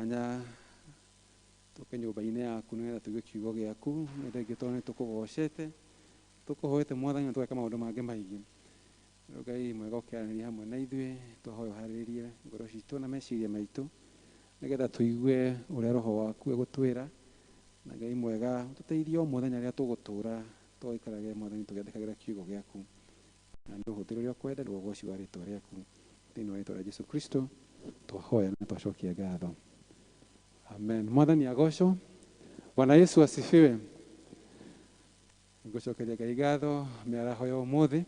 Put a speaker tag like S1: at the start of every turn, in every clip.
S1: kanya tuke nyumba-ini yaku nigetha tuigue kiugo giaku thengiũ tondũ nĩtũkũgocete tũkũhoete Mwathani na tũgeka maũndũ mangĩ maingĩ. Ngai mwega ũkĩaranĩria hamwe na ithuĩ tũhoe ũharĩrĩrie ngoro citũ na meciria maitũ nigetha tuigue ũrĩa roho waku egũtwĩra, na Ngai mwega ũtũteithie o mũthenya rĩrĩa tũgũtũũra tũgaikarage Mwathani tũgĩathĩkagĩra kiugo gĩaku, na nĩ ũhũthĩre ũrĩa ũkwenda nĩguo ũgoci wa rĩĩtwa rĩaku thĩinĩ wa rĩĩtwa rĩa Jesũ Kristo twahoya na twacokia ngatho, amen. Mwathani agocwo. Bwana Yesu asifiwe. Ngũcokeria Ngai ngatho mĩaraho ya ũmũthĩ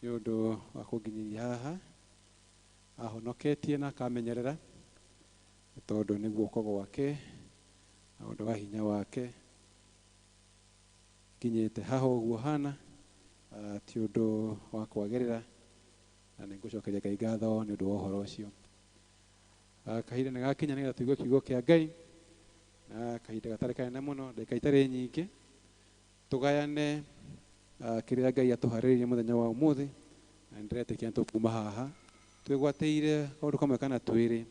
S1: nĩ ũndũ wa kũnginyĩria haha ahonoketie na akamenyerera, nĩ tondũ nĩ guoko gwake na ũndũ wa hinya wake nginyĩte haha ũguo hana, ti ũndũ wa kwagĩrĩra, na nĩ ngũcokeria Ngai ngatho nĩ ũndũ wa ũhoro ũcio. Kahinda nĩ gakinya nĩgetha tũigue kiugo kĩa Ngai, na kahinda gatarĩ kanene mũno, ndagĩka itarĩ nyingĩ, tũgayane kĩrĩa Ngai atũharĩrĩirie mũthenya wa ũmũthĩ, na nĩndĩretĩkia tũkuma haha twĩgwatĩire kaũndũ kamwe kana twĩrĩ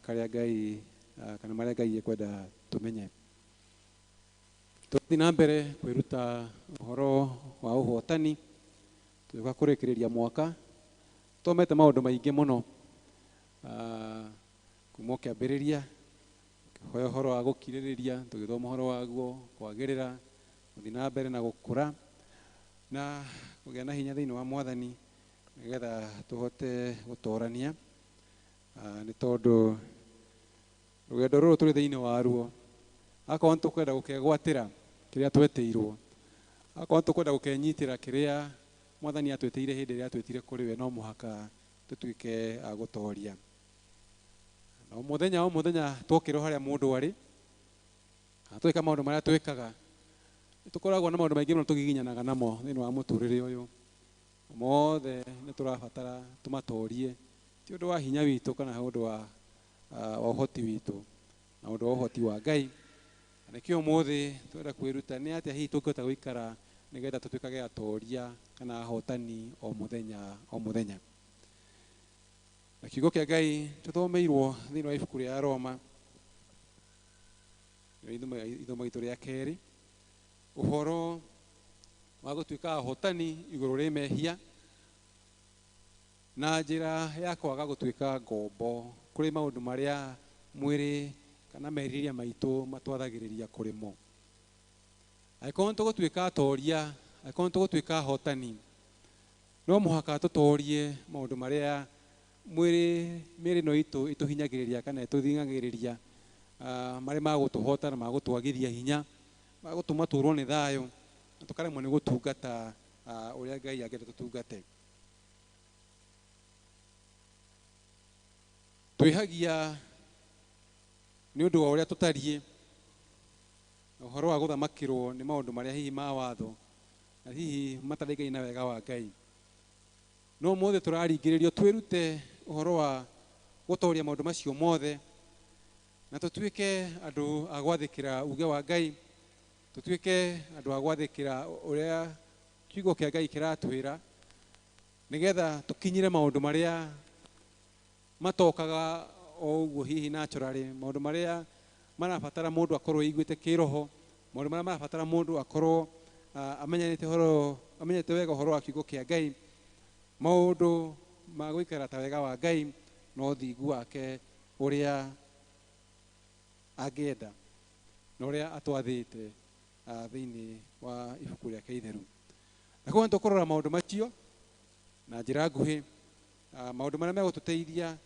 S1: karĩa Ngai kana marĩa Ngai ekwenda tũmenye. Tũthiĩ na mbere kwĩruta ũhoro wa ũhotani, tũgĩũka kũrĩkĩrĩria mwaka, tũthomete maũndũ maingĩ mũno kuma kĩambĩrĩria, tũkĩhoya ũhoro wa gũkirĩrĩria, tũgĩthoma ũhoro waguo kwagĩrĩra, gũthiĩ na mbere na gũkũra na kũgĩa na hinya thĩinĩ wa Mwathani nĩgetha tũhote gũtoorania, nĩ tondũ rũgendo rũrũ tũrĩ thĩinĩ waruo, akorwo tũkwenda gũkegwatĩra kĩrĩa twetĩirwo, akorwo tũkwenda gũkenyitĩra kĩrĩa Mwathani atwĩtĩire hĩndĩ ĩrĩa atwĩtire kũrĩ we, no mũhaka tũtuĩke a gũtooria. Na o mũthenya twokĩrwo harĩa mũndũ arĩ, twĩka maũndũ marĩa twĩkaga, nĩtũkoragwo na maũndũ maingĩ mũno tũgiginyanaga namo thĩinĩ wa mũtũrĩre ũyũ, mothe nĩtũrabatara tũmatoorie, ti ũndũ wa hinya witũ kana ũndũ wa ũhoti witũ, na ũndũ wa ũhoti wa Ngai. Nĩkĩo ũmũthĩ twenda kwĩruta nĩ atĩa hihi tũngĩhota gũikara nĩgetha tũtuĩkage atooria kana ahotani o mũthenya o mũthenya. Na kiugo kĩa Ngai tũthomeirwo thĩinĩ wa ibuku rĩa Roma, ithomo itu rĩa kerĩ, ũhoro wa gũtuĩka ahotani igũrũ rĩ mehia na njĩra ya kwaga gũtuĩka ngombo kũrĩ maũndũ marĩa mwĩrĩ kana merirĩria maitũ matwathagĩrĩria kũrĩ mo. Angĩkorwo nĩtũgũtuĩka atooria, angĩkorwo nĩtũgũtuĩka ahotani, no mũhaka tũtoorie maũndũ marĩa mĩĩrĩ ĩno itũ ĩtũhinyagĩrĩria kana ĩtũthingagĩrĩria, marĩ magũtũhota na magũtwagithia hinya, magũtũma tũũrwo nĩ thayũ, na tũkaremwo nĩ gũtungata ũrĩa Ngai angĩenda tũtungate. Twĩhagia nĩ ũndũ wa ũrĩa tũtariĩ, ũhoro wa gũthamakĩrwo nĩ maũndũ marĩa hihi ma watho na hihi mataraigana na wega wa Ngai. No ũmũthĩ tũraringĩrĩrio twĩrute ũhoro wa gũtooria maũndũ macio mothe, na tũtuĩke andũ a gwathĩkĩra uge wa Ngai, tũtuĩke andũ a gwathĩkĩra ũrĩa kiugo kĩa Ngai kĩratwĩra, nĩgetha tũkinyire maũndũ marĩa matokaga o ũguo hihi naturally, maũndũ marĩa marabatara mũndũ akorwo aiguĩte kĩroho, maũndũ marĩa marabatara mũndũ akorwo amenyete wega ũhoro wa kiugo kĩa Ngai, maũndũ ma gũikara ta wega wa Ngai na ũthingu wake ũrĩa angĩenda na ũrĩa atwathĩte thĩinĩ wa ibuku rĩake itheru. Na koguo nĩtũkũrora maũndũ macio na njĩra nguhĩ, maũndũ marĩa megũtũteithia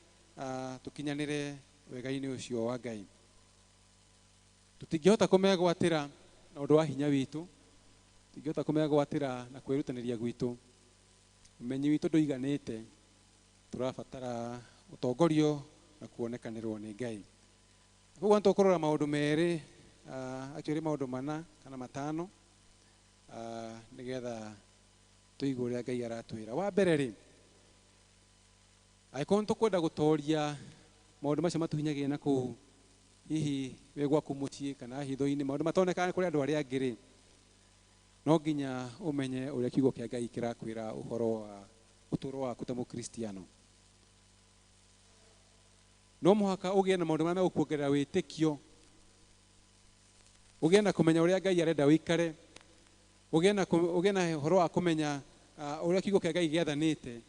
S1: tũkinyanĩre wega-inĩ ũcio wa Ngai. Tũtingĩhota kũmegwatĩra na ũndũ wa hinya witũ, tũtingĩhota kũmegwatĩra na kwĩrutanĩria gwitũ, ũmenyi witũ ndũiganĩte, tũrabatara ũtongorio na kuonekanĩrwo nĩ Ngai. Koguo nĩtũkũrora maũndũ merĩ, actually maũndũ mana kana matano, nĩgetha tũigue ũrĩa Ngai aratwĩra. Wa mbere rĩ, angĩkorwo nĩtũkwenda gũtooria maũndũ macio matũhinyagĩrĩria na kũu hihi wĩ gwaku mũciĩ kana hitho-inĩ, maũndũ matonekaga kũrĩ andũ arĩa angĩ rĩ, no nginya ũmenye ũrĩa kiugo kĩa Ngai kĩrakwĩra ũhoro wa ũtũũro waku ta mũkristiano. no muhaka ugie na maundu marĩa megũkuongerera wĩtĩkio, ugie na kũmenya ũrĩa Ngai arenda wĩikare, ugie na ũhoro wa kũmenya ũrĩa kiugo kĩa Ngai gĩathanĩte,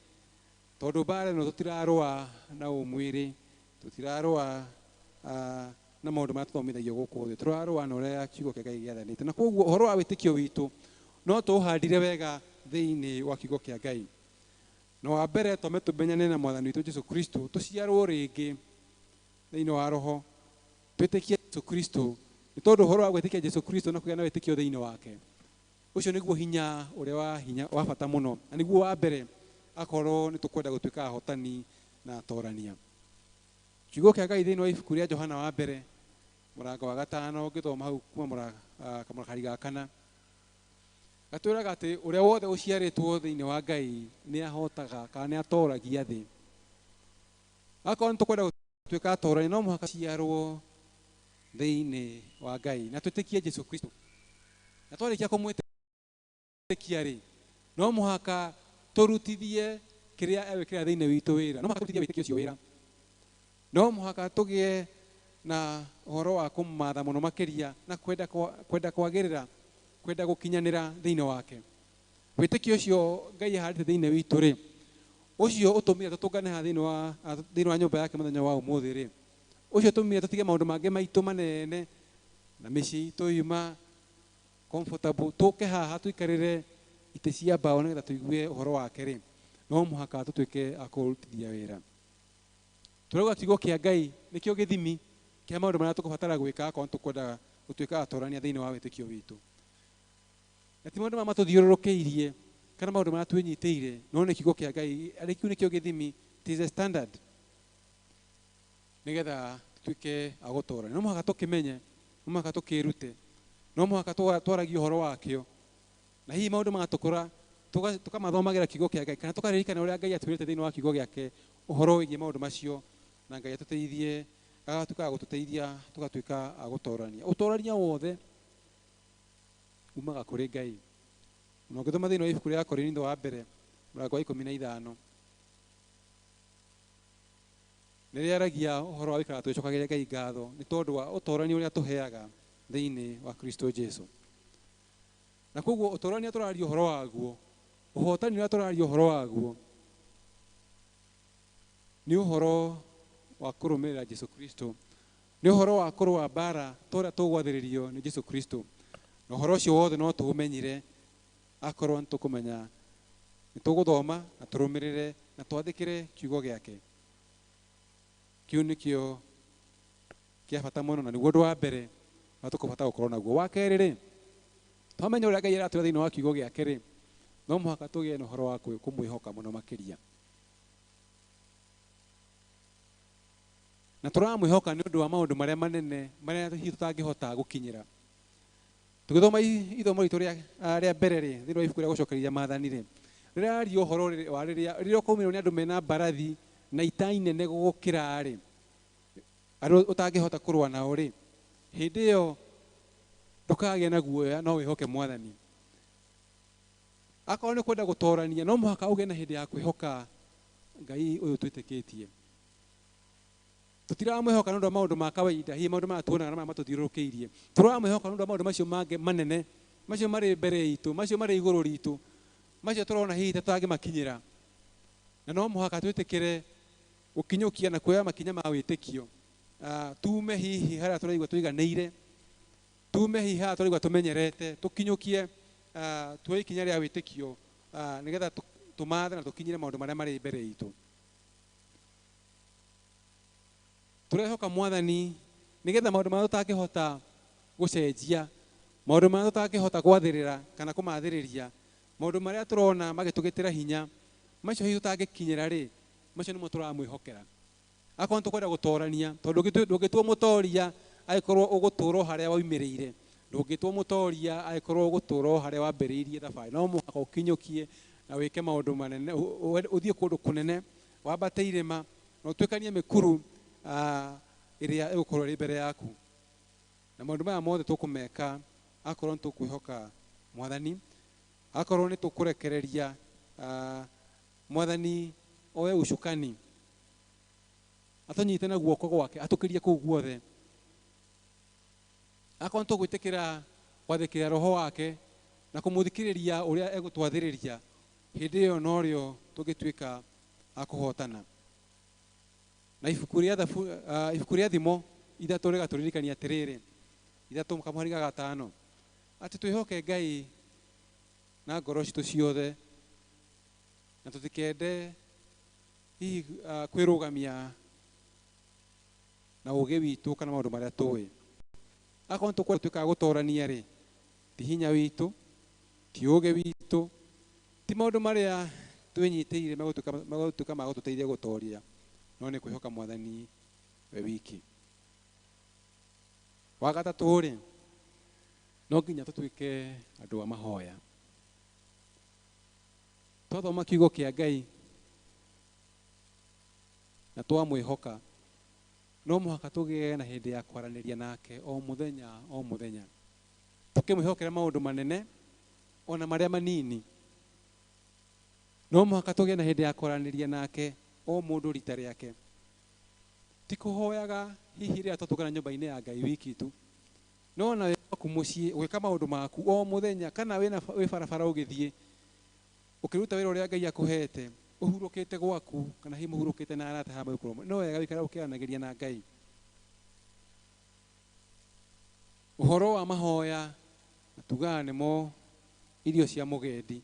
S1: tondũ mbara ĩno tũtirarũa na ũmwĩrĩ, tũtirarũa na maũndũ marĩa tũthomithagio gũkũ thĩ, tũrarũa na ũrĩa kiugo kĩa Ngai gĩathanĩte. Na koguo ũhoro wa wĩtĩkio witũ no tũũhandire wega thĩinĩ wa kiugo kĩa Ngai. Na wa mbere tome tũmenyane na Mwathani witũ Jesũ Kristo, tũciarwo rĩngĩ thĩinĩ wa roho, twĩtĩkie Jesũ Kristo, nĩ tondũ ũhoro wa gwĩtĩkia Jesũ Kristo na kũgĩa na wĩtĩkio thĩinĩ wake, ũcio nĩguo hinya ũrĩa wa bata mũno, na nĩguo wa mbere akorwo nĩ tũkwenda gũtuĩka ahotani na atorania. Kiugo kĩa Ngai thĩinĩ wa ibuku rĩa Johana wa mbere mũrango wa 5 ngĩthoma hau kuma kamũrakari ga 4 gatwĩraga atĩ ũrĩa wothe ũciarĩtwo thĩinĩ wa Ngai nĩ ahotaga kana nĩ atoragia thĩ. Akorwo nĩ tũkwenda gũtuĩka atorania, no mũhaka ciarwo thĩinĩ wa Ngai na twĩtĩkie Jesũ Kristo. Na twarĩkia kũmwĩtĩkia rĩ, no mũhaka tũrutithie kĩrĩa egwĩkĩra thĩinĩ witũ wĩra, no mũhaka tũrutithie wĩtĩkio ũcio wĩra, no mũhaka tũgĩe na ũhoro wa kũmatha mũno makĩria na kwenda kwagĩrĩra, kwenda gũkinyanĩra thĩinĩ wake. Wĩtĩkio ũcio Ngai ahandĩte thĩinĩ witũ rĩ, ũcio ũtũmire tũtũngane thĩinĩ wa nyũmba yake mũthenya wa ũmũthĩ rĩ, ũcio ũtũmire tũtige maũndũ mangĩ maitũ manene na mĩciĩ itũ yuma comfortable, tũke haha tũikarĩre itĩ cia mbaũ nĩgetha tũigue ũhoro wake rĩ, no mũhaka tũtuĩke a kũrutithia wĩra. Tũrauga kiugo kĩa Ngai nĩkĩo gĩthimi kĩa maũndũ marĩa tũkũbatara gwĩka akorwo tũkwenda gũtuĩka atorania thĩinĩ wa wĩtĩkio witũ. Na ti maũndũ marĩa matũthiũrũrũkĩirie kana maũndũ marĩa twĩnyitĩire, no nĩ kiugo kĩa Ngai, kĩu nĩkĩo gĩthimi, it is a standard, nĩgetha tũtuĩke a gũtorania. No mũhaka tũkĩmenye, no mũhaka tũkĩrute, no mũhaka twaragie ũhoro wakĩo, na hihi maũndũ magatũkũra tũkamathomagĩra kiugo kĩa Ngai, kana tũkaririkana ũrĩa Ngai atwĩrĩte thĩinĩ wa kiugo gĩake ũhoro wĩgiĩ maũndũ macio, na Ngai atũteithie, agatuĩka a gũtũteithia tũgatuĩka a gũtorania. Ũtorania wothe umaga kũrĩ Ngai. Na ũngĩthoma thĩinĩ wa ibuku rĩa Korintho wa mbere mũrango wa 15 nĩrĩa aragia ũhoro wa gũikara tũgĩcokagĩria Ngai ngatho nĩ tondũ wa ũtorania ũrĩa tũheaga thĩinĩ wa Kristo Jesũ. Na koguo ũtorania tũraria ũhoro waguo, ũhotani ũrĩa tũraria ũhoro waguo nĩ ũhoro wa kũrũmĩrĩra Jesũ Kristo, nĩ ũhoro wa kũrũa mbara tũrĩa tũgwathĩrĩrio nĩ Jesũ Kristo. Na ũhoro ũcio wothe no tũũmenyire akorwo nĩ tũkũmenya, nĩ tũgũthoma na tũrũmĩrĩre na twathĩkĩre kiugo gĩake. Kiu nĩkĩo kĩa bata mũno na nĩguo ũndũ wa mbere na tũkũbata gũkorwo naguo. Wa kerĩ rĩ, twamenya ũrĩa Ngai aratwĩra thĩinĩ wa kiugo gĩake rĩ, no mũhaka tũgĩe na ũhoro wa kũmwĩhoka mũno makĩria. Na tũramwĩhoka nĩ ũndũ wa maũndũ marĩa manene marĩa hihi tũtangĩhota gũkinyĩra. Tũgĩthoma ithomo ritũ rĩa mbere rĩ, thĩinĩ wa ibuku rĩa gũcokereria maathani rĩ, rĩrĩa aria ũhoro wa rĩrĩa ũkaumirwo nĩ andũ mena mbarathi na ita inene gũgũkĩra rĩ, andũ ũtangĩhota kũrũa nao rĩ, hĩndĩ ĩyo ndũkagĩa na guoya, no wĩhoke Mwathani. Akorwo nĩ kwenda gũtorania, no mũhaka ũgĩe na hĩndĩ ya kwĩhoka Ngai ũyũ twĩtĩkĩtie. Tũtiramwĩhoka nĩ ũndũ wa maũndũ ma kawaida, hihi maũndũ maya tuonaga na maya matũthiũrũrũkĩirie. Tũramwĩhoka nĩ ũndũ wa maũndũ macio mangĩ manene, macio marĩ mbere itũ, macio marĩ igũrũ ritũ, macio tũrona hihi tũtangĩmakinyĩra. Na no mũhaka twĩtĩkĩre gũkinyũkia na kuoya makinya ma wĩtĩkio. Tume hihi harĩa tũraigua tũiganĩire, tume hihi harĩa tũraigua tũmenyerete, tũkinyũkie tuoye ikinya rĩa wĩtĩkio nĩgetha tũmathe na tũkinyĩre maũndũ marĩa marĩ mbere itũ. Tũrehoka Mwathani nĩgetha maũndũ marĩa tũtangĩhota gũcenjia, maũndũ marĩa tũtangĩhota gwathĩrĩra kana kũmathĩrĩria, maũndũ marĩa tũrona magĩtũgĩtĩra hinya, macio hihi tũtangĩkinyĩra rĩ, macio nĩmo tũramwĩhokera. Akorwo tũkwenda gũtorania, tondũ ndũngĩtua mũtoria agĩkorwo ũgũtũũra harĩa waumĩrĩire, ndũngĩtua mũtoria agĩkorwo ũgũtũũra harĩa wambĩrĩirie thabarĩ. No mũhaka ũkinyũkie na wĩke maũndũ manene, ũthiĩ kũndũ kũnene, wambate irĩma na ũtuĩkanie mĩkuru ĩrĩa ĩgũkorwo ĩrĩ mbere yaku. Na maũndũ maya mothe tũkũmeka akorwo nĩ tũkwĩhoka Mwathani, akorwo nĩ tũkũrekereria Mwathani oe ucukani atonyite na guoko gwake atukirie kuu guothe akorwo tũgwĩtĩkĩra gwathĩkĩra roho wake na kũmũthikĩrĩria ũrĩa egũtwathĩrĩria hĩndĩ ĩyo norio tũgĩtuĩka akũhotana. Na ibuku rĩa thimo 3 rigatũririkania atĩrĩrĩ, 3:5 atĩ twĩhoke Ngai na ngoro citũ ciothe na tũtikende hihi kwĩrũgamia na ũũgĩ witũ kana maũndũ marĩa tũĩ. Akorwo tũtuĩkaga gũtorania rĩ, ti hinya witũ, ti ũũgĩ witũ, ti maũndũ marĩa twĩnyitĩire megũtuĩka ma gũtũteithia gũtoria, no nĩ kwĩhoka Mwathani we wiki. Wa gatatũ rĩ, no nginya tũtuĩke andũ a mahoya. Twathoma kiugo kĩa Ngai na twamwĩhoka, no mũhaka tũgĩe na hĩndĩ ya kwaranĩria nake o mũthenya o mũthenya. Tũkĩmwĩhokera maũndũ manene ona marĩa manini, no mũhaka tũgĩe na hĩndĩ ya kwaranĩria nake o mũndũ rita rĩake. Ti kũhoyaga hihi rĩrĩa twatũngana nyũmba-inĩ ya Ngai wiki tu, no na waku mũciĩ gwĩka maũndũ maku o mũthenya, kana wĩ barabara ũgĩthiĩ ũkĩruta wĩra ũrĩa Ngai akũhete, ũhurũkĩte gwaku kana hihi mũhurũkĩte na arata hamwe gũkorwo, no wega wĩkara ũkĩaranagĩria na Ngai. Ũhoro wa mahoya tugaga nĩmo irio cia mũgendi,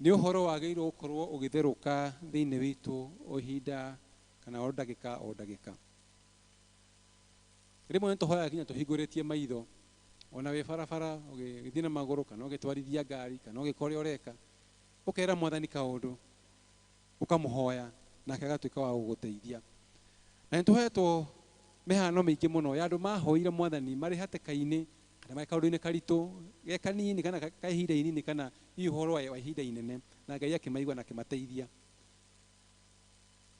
S1: nĩ ũhoro wagĩrĩirwo gũkorwo ũgĩtherũka thĩinĩ witũ o ihinda kana o ndagĩka o ndagĩka. Rĩmwe nĩ tũhoyaga nginya tũhingũrĩtie maitho, ona wĩ barabara ũgĩthiĩ na magũrũ kana ũgĩtwarithia ngari kana ũgĩka ũrĩa ũreka, ũkera Mwathani kaũndũ ũkamũhoya nake agatuĩka wa gũgũteithia. Na nĩ tũhetwo mĩhano mĩingĩ mũno ya andũ mahoire Mwathani marĩ hatĩka-inĩ kana marĩ kaũndũ-inĩ karitũ ge kanini kana ka ihinda inini kana hihi ũhoro wa ihinda inene, na Ngai akĩmaigua na akĩmateithia.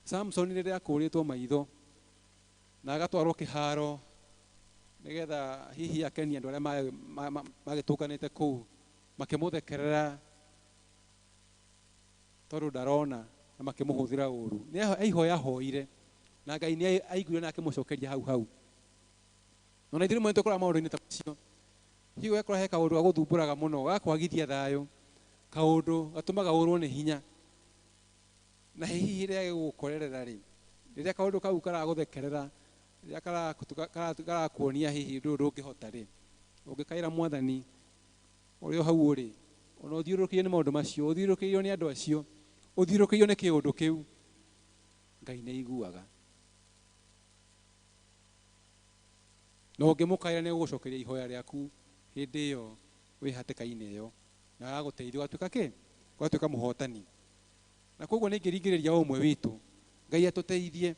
S1: Samson rĩrĩa akũrĩtwo maitho na agatwarwo kĩharo nĩgetha hihi akenia andũ arĩa magĩtũkanĩte kũu makĩmũthekerera tondũ ndarona na makĩmũhũthĩra ũũru. Nĩ aihoya hoire na Ngai nĩ aiguire na akĩmũcokeria hau. No na ithuĩ rĩmwe tũkoraga maũndũ-inĩ ta macio, hihi ũgakora he kaũndũ gagũthumbũraga mũno, gakwagithia thayũ, kaũndũ gatũmaga ũrwo nĩ hinya, na hihi rĩrĩa gĩgũkorerera rĩ, rĩrĩa kaũndũ kau karagũthekerera, rĩrĩa karakuonia hihi ũndũ ndũngĩhota rĩ, ũngĩkaĩra Mwathani ũrĩ o hau ũrĩ, ona ũthiũrũrũkĩirio nĩ maũndũ macio, ũthiũrũrũkĩirio nĩ andũ acio, ũthiũrũrũkĩirio nĩ kĩũndũ kĩu, Ngai nĩ aiguaga. Na ũngĩmũkaĩra nĩ ũgũcokeria ihoya rĩaku hĩndĩ ĩyo wĩ hatĩka-inĩ ĩyo, na agagũteithia ũgatuĩka kĩ? Ũgatuĩka mũhotani. Na koguo nĩ ingĩringĩrĩria o ũmwe witũ, Ngai atũteithie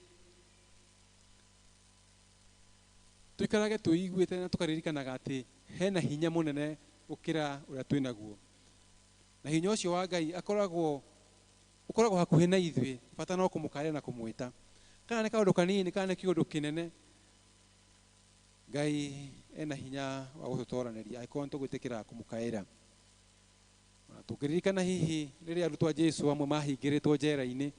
S1: tũikarage twĩiguĩte na tũkaririkanaga atĩ hena hinya mũnene gũkĩra ũrĩa twĩnaguo. Na hinya ũcio wa Ngai ũkoragwo hakuhĩ na ithuĩ, bata no kũmũkaĩra na kũmwĩta. Kana nĩ kaũndũ kanini kana nĩ kĩũndũ kĩnene, Ngai ena hinya wa gũtũtoranĩria angĩkorwo nĩ tũgwĩtĩkĩra kũmũkaĩra. Tũngĩririkana hihi rĩrĩa arutwo a Jesũ amwe mahingĩrĩtwo njera-inĩ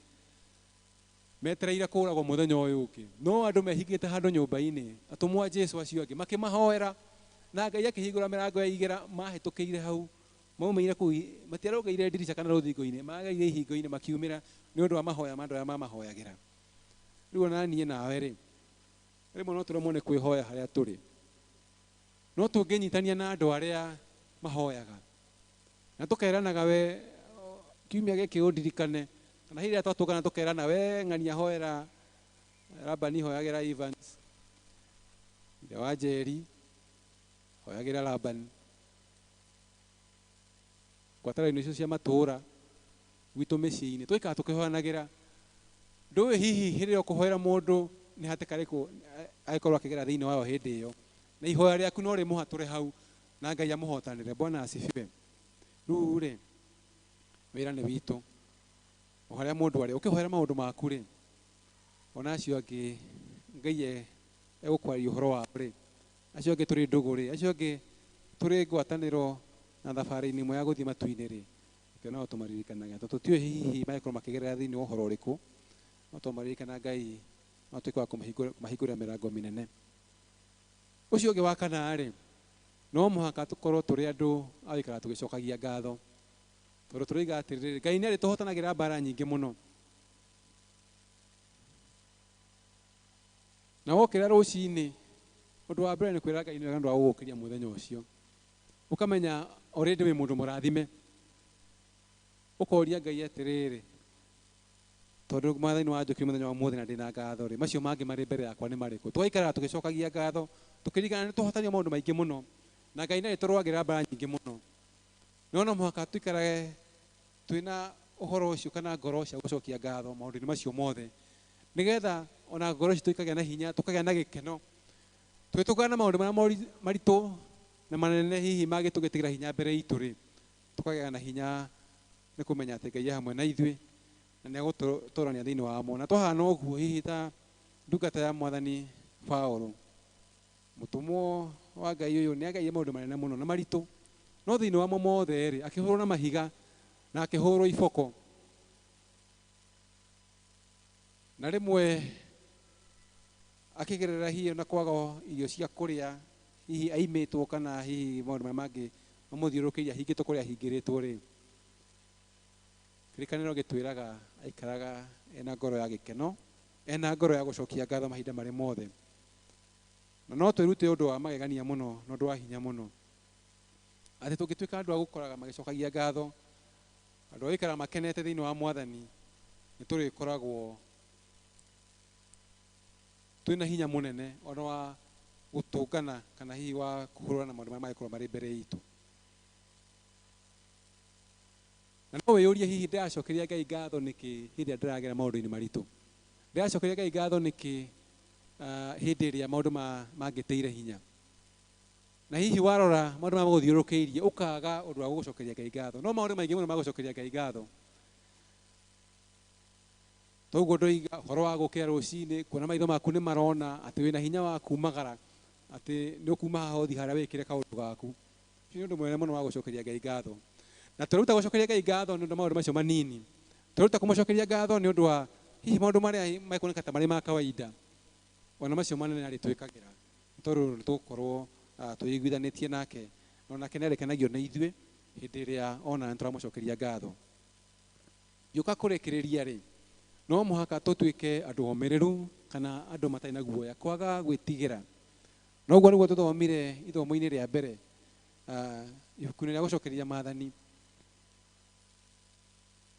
S1: metereire kũũragwo mũthenya ũyũ ũngĩ, no andũ mehingĩte handũ nyũmba-inĩ, atũmwo a Jesũ acio angĩ makĩmahoera na Ngai akĩhingũra mĩrango ya igera, mahĩtũkĩire hau, maumĩire kũu, matiarũgĩire ndirica kana rũthingo-inĩ, mageire ihingo-inĩ makiumĩra nĩ ũndũ wa mahoya ma andũ arĩa mamahoyagĩra. Rĩu ona niĩ nawe rĩ, rĩmwe no tũremwo nĩ kwĩhoya harĩa tũrĩ, no tũngĩnyitania na andũ arĩa mahoyaga na tũkeranaga, we kiumia gĩkĩ ũndirikane, kana hĩndĩ ĩrĩa twatũngana tũkerana, we ng'ania hoera Labani, hoyagĩra Evans, ithe wa Njeri hoyagĩra Labani, ngwatanĩro icio cia matũũra gwitũ mĩciĩ-inĩ tũikaga tũkĩhoyanagĩra. Ndũĩ hihi hĩndĩ ĩrĩa ũkũhoera mũndũ nĩ hatĩka rĩkũ agĩkorwo akĩgera thĩinĩ wayo hĩndĩ ĩyo, na ihoya rĩaku no rĩmũhatũre hau na Ngai amũhotanĩre. Bwana asifiwe. Rĩu rĩ, wĩra nĩ witũ o harĩa mũndũ arĩ, ũkĩhoera maũndũ maku rĩ, ona acio angĩ Ngai egũkwarĩria ũhoro wao rĩ, acio angĩ tũrĩ ndũgũ rĩ, acio angĩ tũrĩ ngwatanĩro na thabarĩ-inĩ ĩmwe ya gũthiĩ matu-inĩ rĩ, kĩo no tũmaririkanaga, tondũ tũtiũĩ hihi magĩkorwo makĩgerera thĩinĩ wa ũhoro ũrĩkũ, no tũmaririkana Ngai atuĩke wa kũmahingũrĩra mĩrango mĩnene. Ũcio ũngĩ wa kana rĩ, no mũhaka tũkorwo tũrĩ andũ a gũikara tũgĩcokagia ngatho, tondũ tũroiga atĩrĩrĩ, Ngai nĩ arĩtũhotanagĩra mbara nyingĩ mũno. Na wokĩra rũcinĩ, ũndũ wa mbere nĩ kwĩra Ngai nĩ wega nĩ ũndũ wa gũgũkĩria mũthenya ũcio. Ũkamenya already wĩ mũndũ mũrathime. Ũkoria Ngai atĩrĩrĩ, tondũ Mwathani nĩ wanjũkĩria mũthenya wa ũmũthĩ na ndĩna ngatho rĩ, macio mangĩ marĩ mbere yakwa nĩ marĩkũ? Tũgaikara tũgĩcokagia ngatho, tũkĩririkana nĩ tũhotanio maũndũ maingĩ mũno, na Ngai nĩ arĩtũrũagĩra mbara nyingĩ mũno. No mũhaka tũikarage twĩna ũhoro ũcio kana ngoro cia gũcokia ngatho maũndũ-inĩ macio mothe, nĩgetha ona ngoro ici tũikagĩa na hinya, tũkagĩa na gĩkeno, tũgĩtũkana na maũndũ marĩa maritũ na manene hihi magĩtũgĩtĩra hinya mbere itũ rĩ, tũkagĩa na hinya nĩ kũmenya atĩ Ngai hamwe na ithuĩ na nĩ agũtũrania thĩinĩ wamo. Na twahana ũguo hihi ta ndungata ya Mwathani Paũlũ, mũtũmwo wa Ngai ũyũ nĩ agereire maũndũ manene mũno na maritũ, no thĩinĩ wamo mothe rĩ, akĩhũrwo na mahiga na akĩhũrwo iboko, na rĩmwe akĩgerera hihi na kwaga irio cia kũrĩa, hihi aimĩtwo kana hihi maũndũ marĩa mangĩ mamũthiũrũrũkĩirie ahingĩtwo kũrĩa ahingĩrĩtwo rĩ, kĩrĩkanĩro gĩtwĩraga aikaraga ena ngoro ya gĩkeno, ena ngoro ya gũcokia ngatho mahinda marĩ mothe. Na no twĩrute ũndũ wa magegania mũno na ũndũ wa hinya mũno, atĩ tũngĩtuĩka andũ a gũkoraga magĩcokagia ngatho, andũ a gũikara makenete thĩinĩ wa Mwathani, nĩ tũrĩkoragwo twĩna hinya mũnene ona wa gũtũngana kana hihi wa kũhũrana na maũndũ marĩa mangĩkorwo marĩ mbere itũ. Na no wĩyũrie hihi ndĩracokeria Ngai ngatho nĩkĩ hĩndĩ ĩrĩa ndĩragera maũndũ-inĩ maritũ? Ndĩracokeria Ngai ngatho nĩkĩ hĩndĩ ĩrĩa maũndũ mangĩteire hinya? Na hihi warora maũndũ marĩa magũthiũrũrũkĩirie ũkaga ũndũ wa gũcokeria Ngai ngatho. No maũndũ maingĩ mũno ma gũcokeria Ngai ngatho. Toguo ndoiga ũhoro wa gũkĩra rũcinĩ, kuona maitho maku nĩ marona atĩ wĩna hinya wa kumagara, atĩ nĩ ũkuma haha ũthiĩ harĩa wĩkĩre kaũndũ gaku. Ũcio nĩ ũndũ mũnene mũno wa gũcokeria Ngai ngatho. Na tũruta gũcokeria Ngai ngatho nĩ ũndũ wa maũndũ macio manini. Tũruta kũmũcokeria ngatho nĩ ũndũ wa hihi maũndũ marĩa mekuoneka ta marĩ ma kawaida, ona macio manene arĩtwĩkagĩra, tondũ nĩ tũgũkorwo twĩiguithanĩtie nake, na onake nĩ arĩkenagio nĩ ithuĩ hĩndĩ ĩrĩa ona nĩ tũramũcokeria ngatho. Gĩũka kũrĩkĩrĩria rĩ, no mũhaka tũtuĩke andũ omĩrĩru kana andũ matarĩ na guoya, kwaga gwĩtigĩra. Na ũguo nĩguo tũthomire ithomo-inĩ rĩa mbere ibuku-inĩ rĩa gũcokeria Maathani,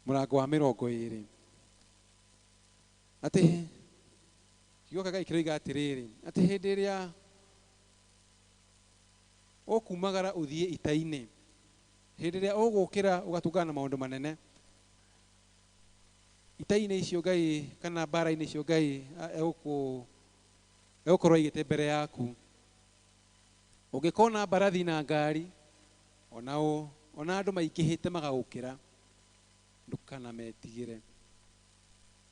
S1: mũrango wa 20, atĩ kiugo kĩa Ngai kĩroiga atĩrĩrĩ, atĩ hĩndĩ ĩrĩa ũkumagara ũthiĩ ita-inĩ, hĩndĩ ĩrĩa ũgũkĩra ũgatungana na maũndũ manene, ita-inĩ icio Ngai kana mbara-inĩ icio Ngai egũkorwo aigĩte mbere yaku. Ũngĩkona mbarathi na ngari ona andũ maingĩhĩte magagũkĩra, ndũkanametigĩre.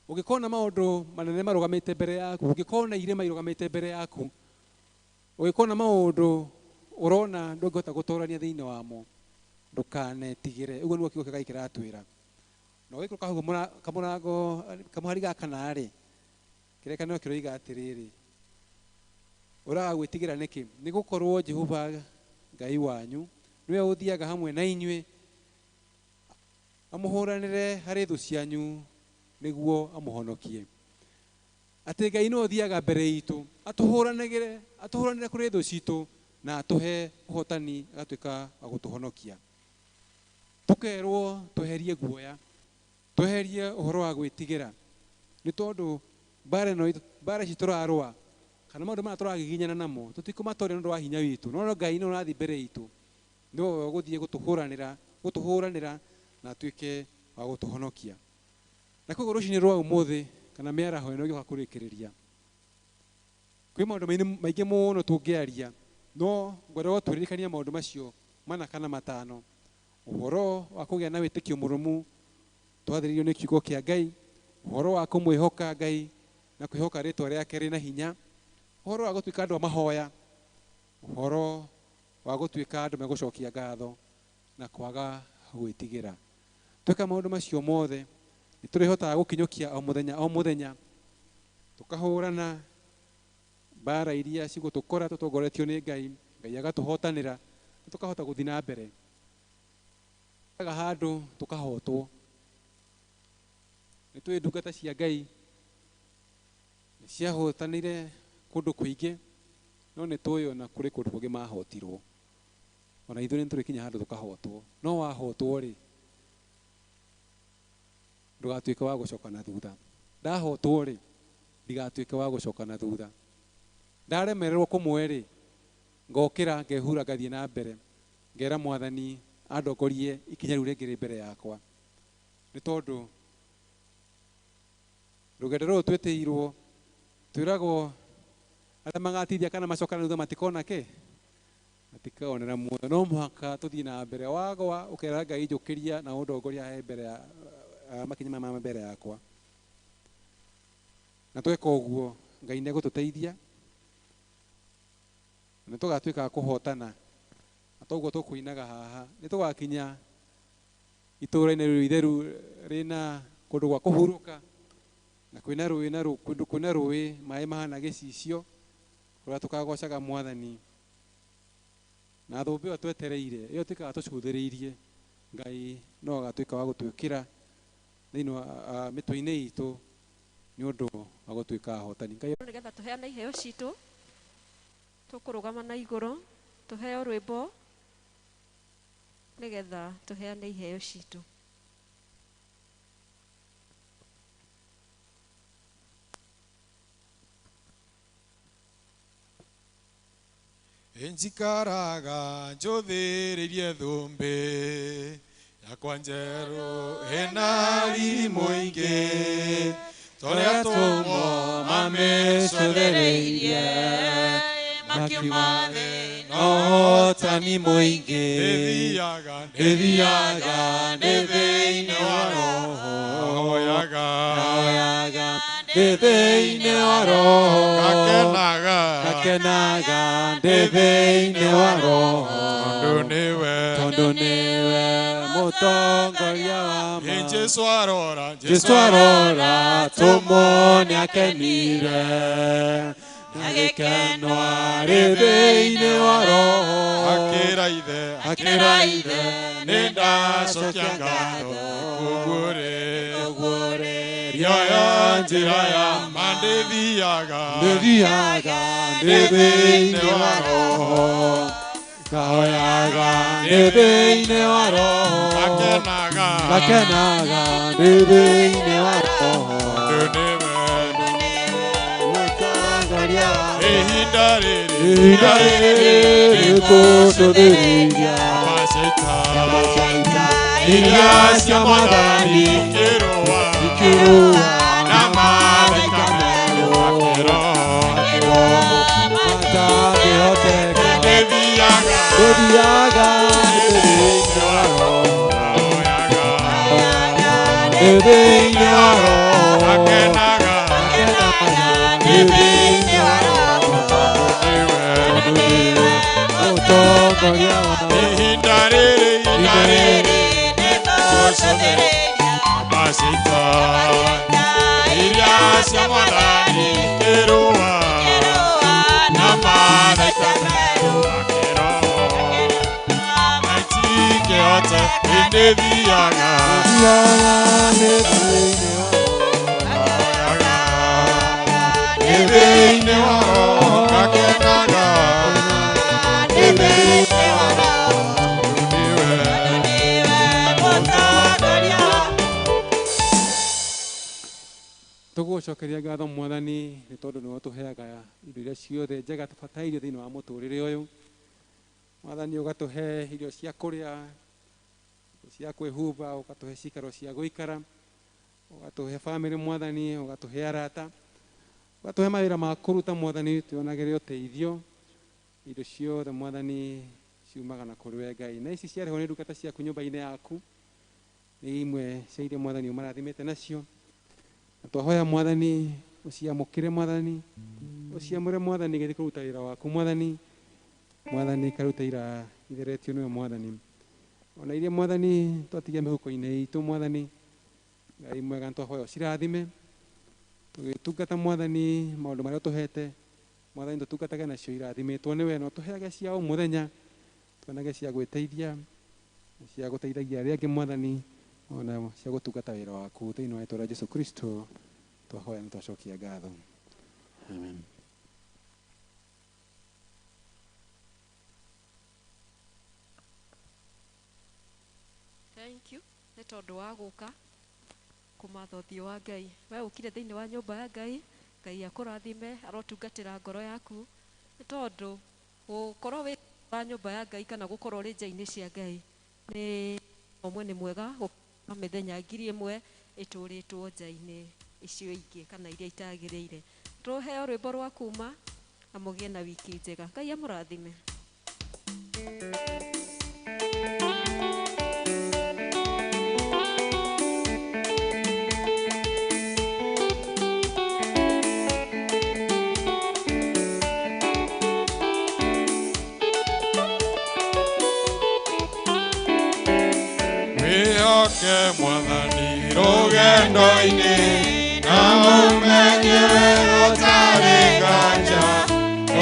S1: Ũngĩkona maũndũ manene marũgamĩte mbere yaku, ũngĩkona irĩma irũgamĩte mbere yaku, ũngĩkona maũndũ ũrona ndũngĩhota gũtũrania thĩinĩ wamo, ndũkanetigĩre. Ũguo nĩguo kiugo kĩa Ngai kĩratwĩra. Na ũgĩkũrũka hau kamũhari gaka narĩ, kĩrĩkanĩro kĩroiga atĩrĩrĩ, ũraga gwĩtigĩra nĩkĩ? Nĩ gũkorwo Jehova Ngai wanyu nĩwe ũthiaga hamwe na inyuĩ, amũhũranĩre harĩ thũ cianyu nĩguo amũhonokie. Atĩ Ngai nĩwe ũthiaga mbere itũ, atũhũranĩre kũrĩ thũ citũ na atũhe ũhotani, agatuĩka wa gũtũhonokia. Tũkerwo tweherie guoya, tweherie ũhoro wa gwĩtigĩra, nĩ tondũ mbara ici tũrarũa kana maũndũ marĩa tũragiginyana namo tũtikũmatooria nĩ ũndũ wa hinya witũ, no Ngai nĩ ũrathiĩ mbere itũ, nĩwe ũgũthiĩ gũtũhũranĩra na atuĩke wa gũtũhonokia. Na koguo rũcinĩ rwa ũmũthĩ kana mĩaraho ĩno ĩgĩũka kũrĩkĩrĩria, kwĩ maũndũ maingĩ mũno tũngĩaria, no ngwenda tũririkanie maũndũ macio 4 kana 5. Ũhoro wa kũgĩa na wĩtĩkio mũrũmu twathĩrĩirio nĩ kiugo kĩa Ngai, ũhoro wa kũmwĩhoka Ngai na kwĩhoka rĩtwa rĩake rĩna hinya, ũhoro wa gũtuĩka andũ a mahoya, ũhoro wa gũtuĩka andũ megũcokia ngatho na kwaga gwĩtigĩra. Tweka maũndũ macio mothe nĩ tũrĩhotaga gũkinyũkia o mũthenya tukahurana bara iria cigũtũkora tũtongoretio nĩ Ngai, Ngai agatuhotanĩra tukahota gũthiĩ na mbere. Handũ tukahotwo nĩ twĩ ndungata cia Ngai ciahotanĩire kũndũ kũingĩ, no nĩ tũĩ ona kũrĩ kũndũ kũngĩ mahotirwo. Ona ithuĩ nĩ tũrĩkinya handũ tukahotwo, no wahotwo rĩ ndũgatuĩke wa gũcoka na thutha. Ndahotwo rĩ ndigatuĩke wa gũcoka na thutha. Ndaremererwo kũmwe rĩ ngokĩra ngehura ngathiĩ na mbere, ngera Mwathani andongorie ikinya rĩu rĩngĩ rĩ mbere yakwa, nĩ tondũ rũgendo rũrũ twĩtĩirwo twĩragwo arĩa magatithia kana macokana thutha matikona kĩ, matikaonera muoyo. No mũhaka tũthiĩ na mbere. Wagwa ũkera Ngai njũkĩria na ũndongoria he mbere ya makinya mama mbere yakwa, na tweka ũguo Ngai nĩ egũtũteithia na tũgatuĩka kũhotana. Toguo tũkũinaga haha nĩ tũgakinya itũũra-inĩ rĩu itheru rĩna kũndũ gwa kũhurũka na kwĩna rũĩ, na kũndũ kwĩna rũĩ maĩ mahana gĩcicio, kũrĩa tũkagocaga Mwathani. Na thũmbĩ ĩyo twetereire ĩyo tũikaga tũcũthĩrĩirie, Ngai no agatuĩka wa gũtwĩkĩra thĩinĩ wa mĩtwe-inĩ itũ nĩ ũndũ wa gũtuĩka ahotani.
S2: Nĩgetha tũheane iheo citũ, tũkũrũgama na igũrũ tũheo rwĩmbo nĩgetha tũheane iheo citũ.
S3: Njikaraga njũthĩrĩirie thũmbĩ yakwa njerũ hena riri mũingĩ, tũrĩa tũmo mamĩcũthĩrĩirie makiuma thĩ na ũhotani mũingĩ. Ndĩthiaga ndĩ thĩinĩ wa roho, hoyaga ndĩ thĩinĩ wa roho, ngakenaga ndĩ thĩinĩ wa roho, tondũ nĩwe mũtongoria wa ma. Jesũ arora tũmone akenire, agĩkenwa arĩ thĩinĩ wa roho, akĩra ithe nĩ ndacokia ngatho. Ũguo rĩ rĩoyo njĩra ya ma, ndĩthiaga ndĩ thĩinĩ wa roho, ngahoyaga ndĩ thĩinĩ wa roho, ngakenaga ndĩ thĩinĩ wa roho, ihinda rĩrĩ tũcũthĩrĩria iria cia Mwathani ikĩrũa na mathĩka merũ, matangĩhoteka. Ndĩthiaga thĩinĩ wa roho, thĩinĩ wa roho, ngakenaga thĩinĩ wa roho, mũtongoria wa ihinda rĩrĩ nĩtũcũthĩrĩria macita iria cia Mwathani ikĩrũa na mathĩka merũ, matingĩhota. Ndĩthiaga thĩinĩ wa roho, ngakenaga thĩinĩ wa roho, nĩwe mũtongoria.
S1: Tũgũcokeria ngatho Mwathani nĩ tondũ nĩwe ũtũheaga indo iria ciothe njega tũbataire thĩinĩ wa mũtũrĩre ũyũ. Mwathani ũgatũhe irio cia kũrĩa, cia kwĩhumba, ũgatũhe cikaro cia gũikara, ũgatũhe bamĩrĩ Mwathani, ũgatũhe arata, ũgatũhe mawĩra ma kũruta Mwathani, tuonagĩre ũteithio. Indo ciothe Mwathani ciumaga na kũrĩ we Ngai, na ici ciarehwo nĩ ndungata ciaku nyũmba-inĩ yaku nĩ imwe cia iria Mwathani ũmarathimĩte nacio. Twahoya Mwathani ũciamũkĩre Mwathani, ũciamũre Mwathani gĩthiĩ kũruta wĩra waku Mwathani. Mwathani karuta ira itheretio nĩwe Mwathani, ona iria Mwathani twatigia mĩhuko-inĩ itũ Mwathani, Ngai mwega twahoya ũcirathime, tugitungata mwathani maundu maria tuhete mwathani tutungatage nacio irathimitwo niwe no tuheage cia o muthenya tuonage cia gwiteithia cia guteithagia aria angi mwathani ona cia gutungata wira waku thiini wa itũra Jesu Kristo twahoya na twacokia ngatho. Amen.
S2: Thank you. Nĩ tondũ wa gũka kũmatha ũthiũ wa Ngai. We ũkire thĩinĩ wa nyũmba ya Ngai, Ngai akũrathime, arotungatĩra ngoro yaku. Nĩ tondũ gũkorwo wĩ wa nyũmba ya Ngai kana gũkorwo ũrĩ nja-inĩ cia Ngai nĩ ũmwe nĩ mwega gũkorwo mĩthenya 1000 ĩtũrĩtwo nja-inĩ icio ingĩ kana iria itagĩrĩire. Tũheo rwĩmbo rwa kuma na mũgĩe na wiki njega. Ngai amũrathime.
S3: Wĩhoke Mwathani rũgendo-inĩ na ũmenye gũtarĩ nganja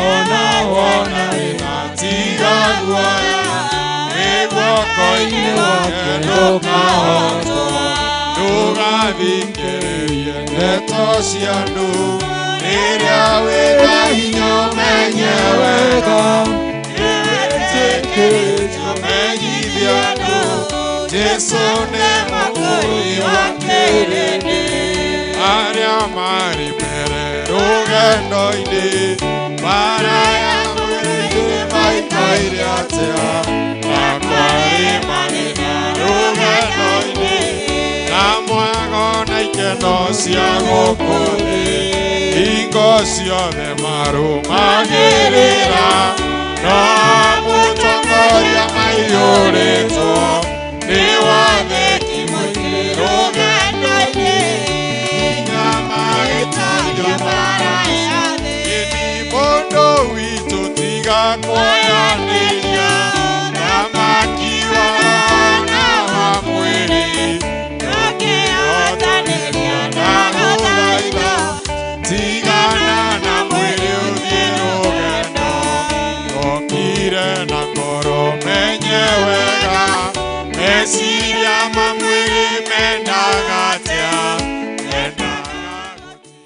S3: ona wona wĩnatiga guoya wĩ guoko-inĩ gwake ndũkahotwo ndũgathikĩrĩrie ndeto cia andũ rĩrĩa wĩna hinya ũmenye wega wĩtĩkĩrĩtio menyithia andũ Jesu nĩ mũkũri wa kĩrĩndĩ arĩa marĩ mbere rũgendo-inĩ bara ya mwĩrĩ maikaire atĩa na kwarĩ mathĩna rũgendo-inĩ na mwego na ikeno cia gũkũ thĩ hingo ciothe marũmagĩrĩra no mũtongoria maiyũrĩtwo